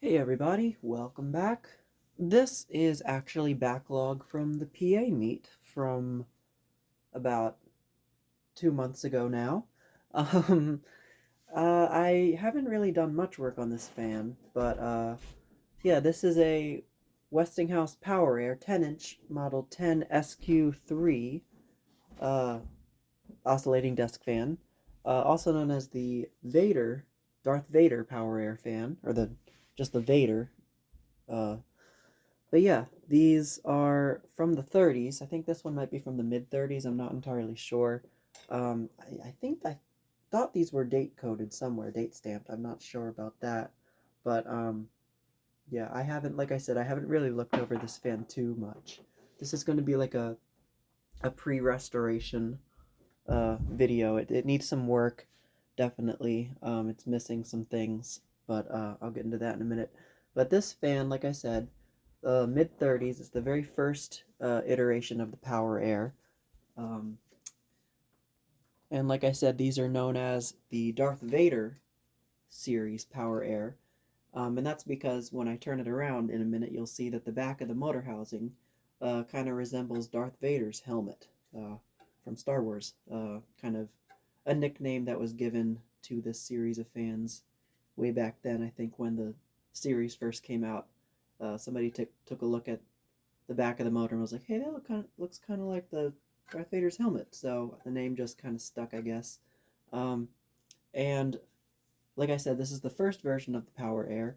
Hey everybody, welcome back. This is actually backlog from the PA meet from about 2 months ago now. Um, I haven't really done much work on this fan, but yeah, this is a Westinghouse PowerAire 10-inch Model 10 SQ3 uh, oscillating desk fan, also known as the Darth Vader PowerAire fan, or just the Vader. Uh, But yeah, these are from the 30s. I think this one might be from the mid 30s. I'm not entirely sure. I think I thought these were date coded somewhere, date stamped. I'm not sure about that. But yeah, I haven't, like I said, I haven't really looked over this fan too much. This is going to be like a pre-restoration video. It needs some work, definitely. It's missing some things, but I'll get into that in a minute. But this fan, like I said, mid 30s is the very first iteration of the PowerAire. Um, and like I said, these are known as the Darth Vader series PowerAire. And that's because when I turn it around in a minute, you'll see that the back of the motor housing kind of resembles Darth Vader's helmet from Star Wars. Kind of a nickname that was given to this series of fans way back then. I think when the series first came out, somebody took a look at the back of the motor and was like, "Hey, that looks kind of like the Darth Vader's helmet." So the name just kind of stuck, I guess. Um, and like I said, this is the first version of the PowerAire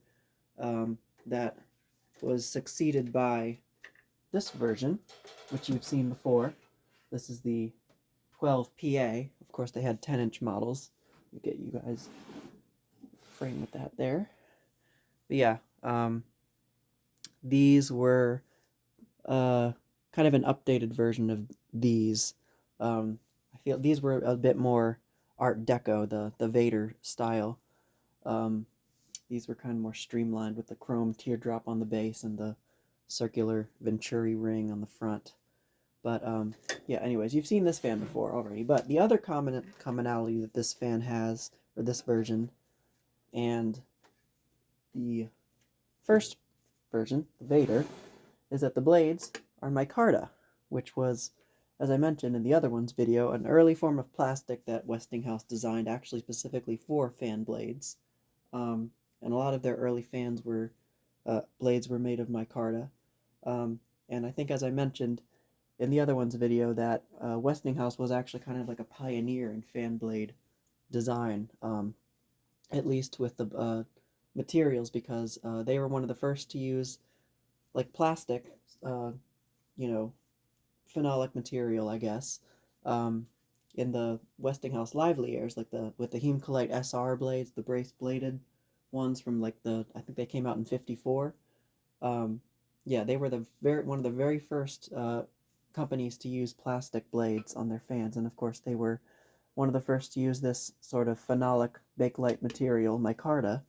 that was succeeded by this version, which you've seen before. This is the 12PA. Of course, they had 10-inch models. Let me get you guys frame with that there. But yeah, these were uh, kind of an updated version of these. I feel these were a bit more Art Deco, the Vader style. Um, these were kind of more streamlined with the chrome teardrop on the base and the circular Venturi ring on the front. But yeah, anyways, you've seen this fan before already. But the other commonality that this fan has, or this version, and the first version, the Vader, is that the blades are micarta, which was, as I mentioned in the other one's video, an early form of plastic that Westinghouse designed actually specifically for fan blades. Um, and a lot of their early fans were blades were made of micarta. And I think, as I mentioned in the other one's video, that Westinghouse was actually kind of like a pioneer in fan blade design, at least with the materials, because they were one of the first to use like plastic, uh, you know, phenolic material, I guess, um, in the Westinghouse lively airs, like the Heemcolite SR blades, the brace bladed ones from like I think they came out in '54. Um, yeah, they were one of the very first companies to use plastic blades on their fans, and of course they were one of the first to use this sort of phenolic bakelite material, micarta,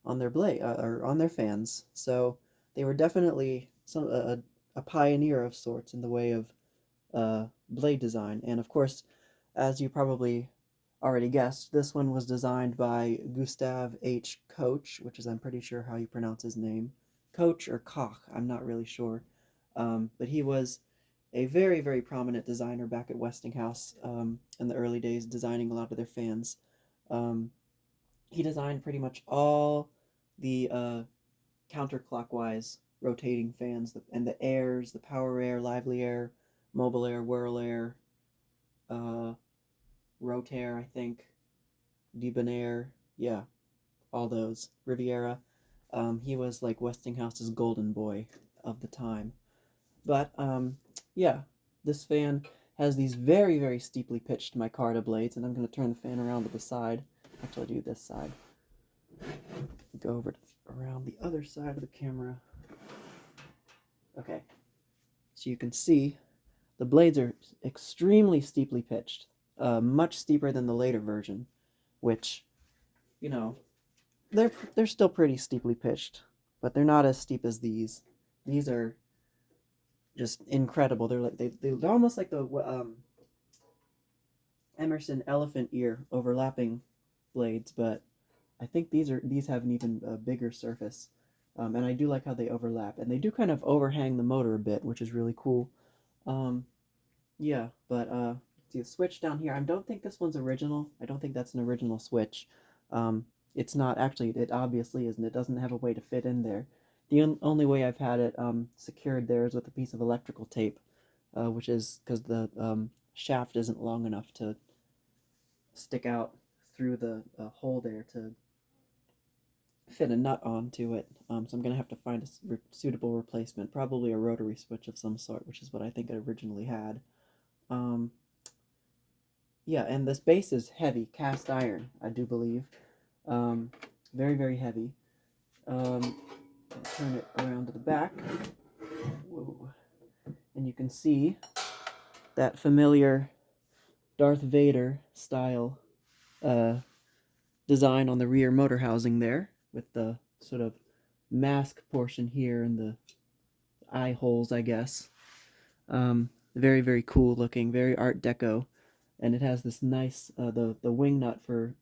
on their blade or on their fans. So they were definitely a pioneer of sorts in the way of blade design. And of course, as you probably already guessed, this one was designed by Gustav H. Koch, which is, I'm pretty sure, how you pronounce his name. Koch or Koch, I'm not really sure. But he was a very, very prominent designer back at Westinghouse in the early days, designing a lot of their fans. Um, he designed pretty much all the counterclockwise rotating fans, and the airs, the PowerAire, lively air, mobile air, whirl air, uh, rotaire, I think, debonair, yeah, all those, Riviera. He was like Westinghouse's golden boy of the time. But yeah, this fan has these very, very steeply pitched micarta blades, and I'm going to turn the fan around to the side. Actually, I'll do this side. Go over around the other side of the camera. Okay, so you can see the blades are extremely steeply pitched, much steeper than the later version, which, you know, they're still pretty steeply pitched, but they're not as steep as these. These are just incredible. They're like they're almost like the Emerson elephant ear overlapping blades, but I think these have an even bigger surface. And I do like how they overlap, and they do kind of overhang the motor a bit, which is really cool. Um, yeah, but see the switch down here. I don't think this one's original. I don't think that's an original switch. It's not actually. It obviously isn't. It doesn't have a way to fit in there. The only way I've had it secured there is with a piece of electrical tape, which is because the shaft isn't long enough to stick out through the hole there to fit a nut onto it. So I'm going to have to find a suitable replacement, probably a rotary switch of some sort, which is what I think it originally had. Yeah, and this base is heavy, cast iron, I do believe. Very, very heavy. Turn it around to the back. Whoa. And you can see that familiar Darth Vader style design on the rear motor housing there, with the sort of mask portion here and the eye holes, I guess. Very, very cool looking, very Art Deco. And it has this nice, the wing nut for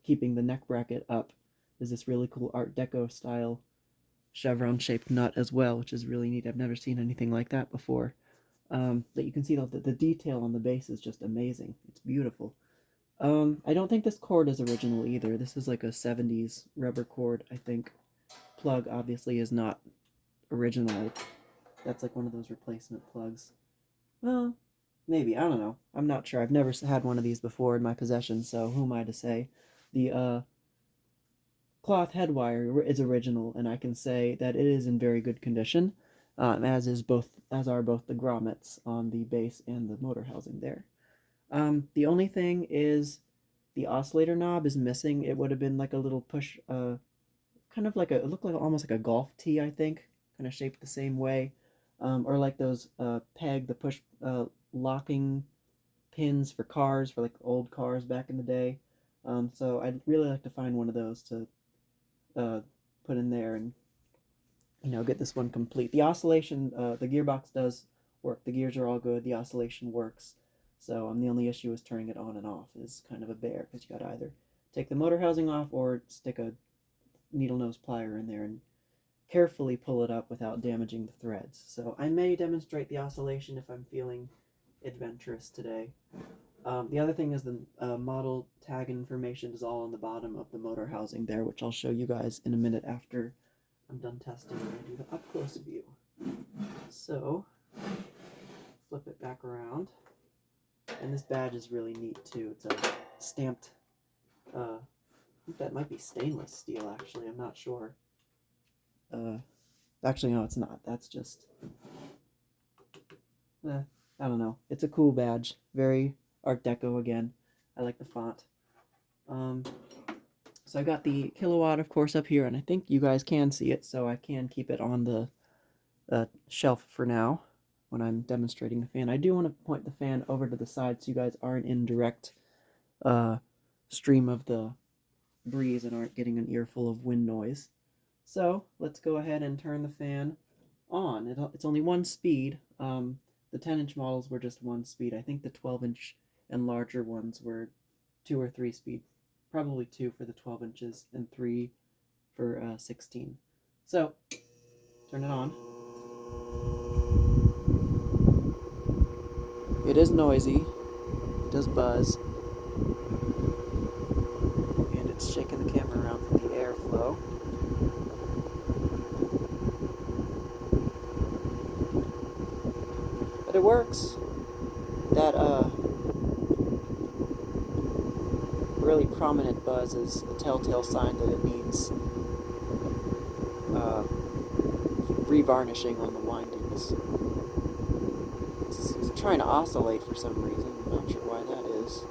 keeping the neck bracket up is this really cool Art Deco style chevron-shaped nut as well, which is really neat. I've never seen anything like that before. But you can see the detail on the base is just amazing. It's beautiful. I don't think this cord is original either. This is like a 70s rubber cord, I think. Plug obviously is not original. That's like one of those replacement plugs. Well, maybe. I don't know. I'm not sure. I've never had one of these before in my possession, so who am I to say? The cloth head wire is original, and I can say that it is in very good condition, as are both the grommets on the base and the motor housing there. The only thing is the oscillator knob is missing. It would have been like a little push, kind of like it looked like almost like a golf tee, I think, kind of shaped the same way, or like those the push locking pins for cars, for like old cars back in the day. So I'd really like to find one of those to put in there and get this one complete. The oscillation, the gearbox does work. The gears are all good. The oscillation works. So the only issue is turning it on and off is kind of a bear, because you got to either take the motor housing off or stick a needle nose plier in there and carefully pull it up without damaging the threads. So I may demonstrate the oscillation if I'm feeling adventurous today. The other thing is the model tag information is all on the bottom of the motor housing there, which I'll show you guys in a minute after I'm done testing and do the up-close view. So, flip it back around. And this badge is really neat too. It's a stamped, I think that might be stainless steel actually, I'm not sure. Actually no, it's not. That's just, I don't know. It's a cool badge. Very Art Deco again. I like the font. So I got the kilowatt, of course, up here, and I think you guys can see it, so I can keep it on the shelf for now when I'm demonstrating the fan. I do want to point the fan over to the side so you guys aren't in direct stream of the breeze and aren't getting an earful of wind noise. So let's go ahead and turn the fan on. It's only one speed. The 10-inch models were just one speed. I think the 12-inch and larger ones were 2 or 3 speed. Probably 2 for the 12 inches and 3 for 16. So, turn it on. It is noisy. It does buzz. And it's shaking the camera around for the airflow. But it works. That really prominent buzz is a telltale sign that it needs revarnishing on the windings. It's trying to oscillate for some reason. I'm not sure why that is.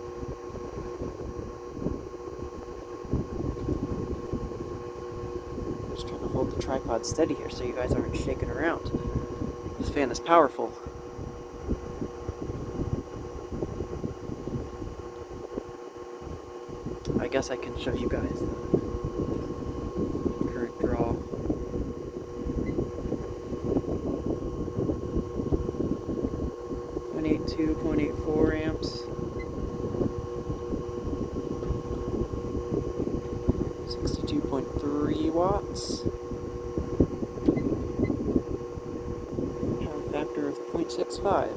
I'm just trying to hold the tripod steady here so you guys aren't shaking around. This fan is powerful. I guess I can show you guys the current draw. .82, 0.84 amps. 62.3 watts. X5.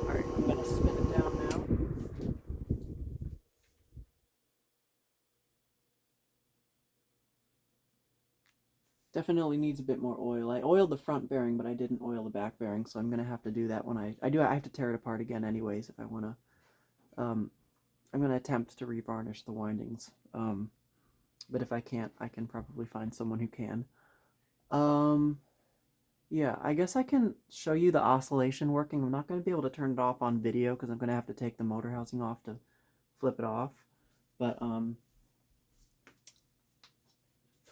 Alright, I'm going to spin it down now. Definitely needs a bit more oil. I oiled the front bearing, but I didn't oil the back bearing, so I'm going to have to do that when I have to tear it apart again anyways if I want to. I'm going to attempt to revarnish the windings. But if I can't, I can probably find someone who can. Yeah, I guess I can show you the oscillation working. I'm not going to be able to turn it off on video because I'm going to have to take the motor housing off to flip it off. But,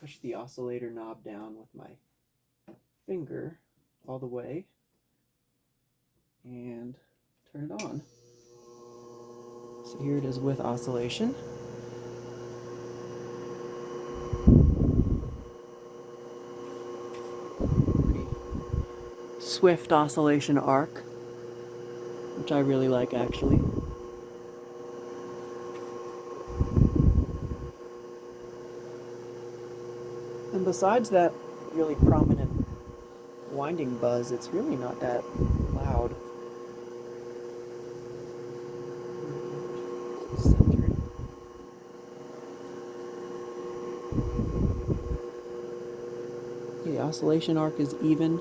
push the oscillator knob down with my finger all the way and turn it on. So here it is with oscillation. Pretty swift oscillation arc, which I really like actually. And besides that really prominent winding buzz, it's really not that loud. Centered. The oscillation arc is even.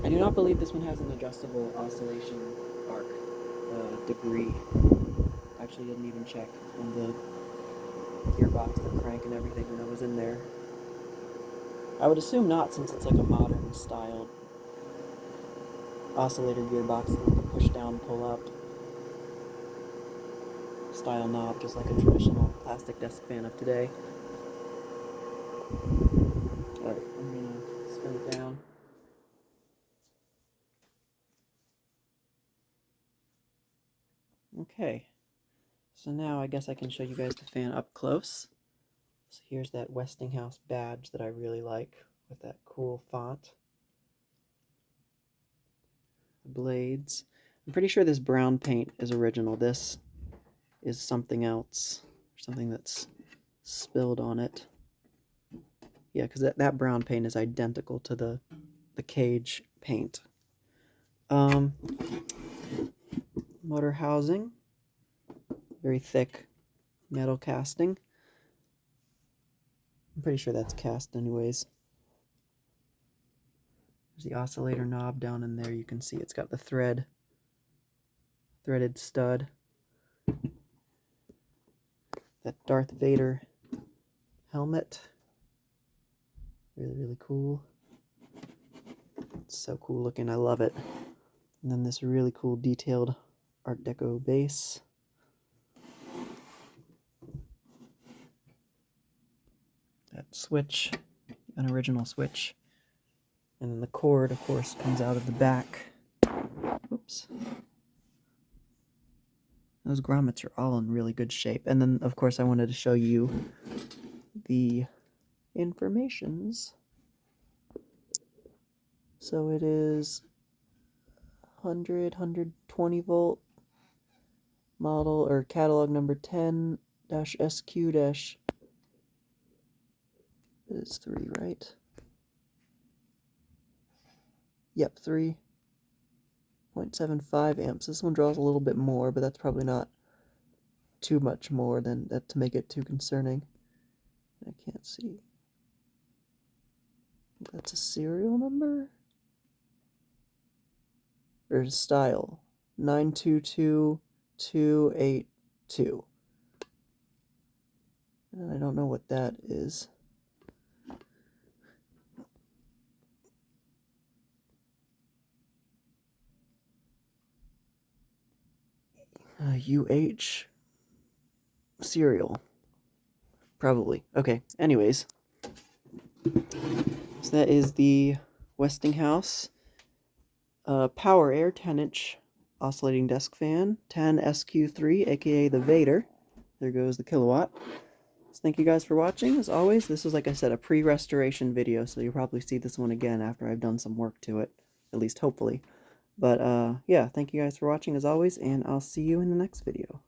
I do not believe this one has an adjustable oscillation arc degree. Actually didn't even check on the gearbox, the crank and everything when I was in there. I would assume not, since it's like a modern styled oscillator gearbox that you can push down, pull up style knob, just like a traditional plastic desk fan of today. Alright, I'm gonna spin it down. Okay, so now I guess I can show you guys the fan up close. So here's that Westinghouse badge that I really like with that cool font. The blades. I'm pretty sure this brown paint is original. This is something else, something that's spilled on it. Yeah, because that brown paint is identical to the cage paint. Motor housing, very thick metal casting. I'm pretty sure that's cast anyways. There's the oscillator knob down in there. You can see it's got the threaded stud. That Darth Vader helmet. Really, really cool. It's so cool looking. I love it. And then this really cool detailed Art Deco base. That switch, an original switch. And then the cord, of course, comes out of the back. Oops. Those grommets are all in really good shape. And then, of course, I wanted to show you the informations. So it is 120 volt model or catalog number 10-SQ- it's 3, right? Yep, 3.75 amps. This one draws a little bit more, but that's probably not too much more than that to make it too concerning. I can't see. That's a serial number? Or style. 922282. And I don't know what that is. UH serial. Probably. Okay, anyways. So that is the Westinghouse PowerAire 10-inch oscillating desk fan, 10SQ3, aka the Vader. There goes the kilowatt. So thank you guys for watching. As always, this was, like I said, a pre-restoration video, so you'll probably see this one again after I've done some work to it, at least hopefully. But yeah, thank you guys for watching as always, and I'll see you in the next video.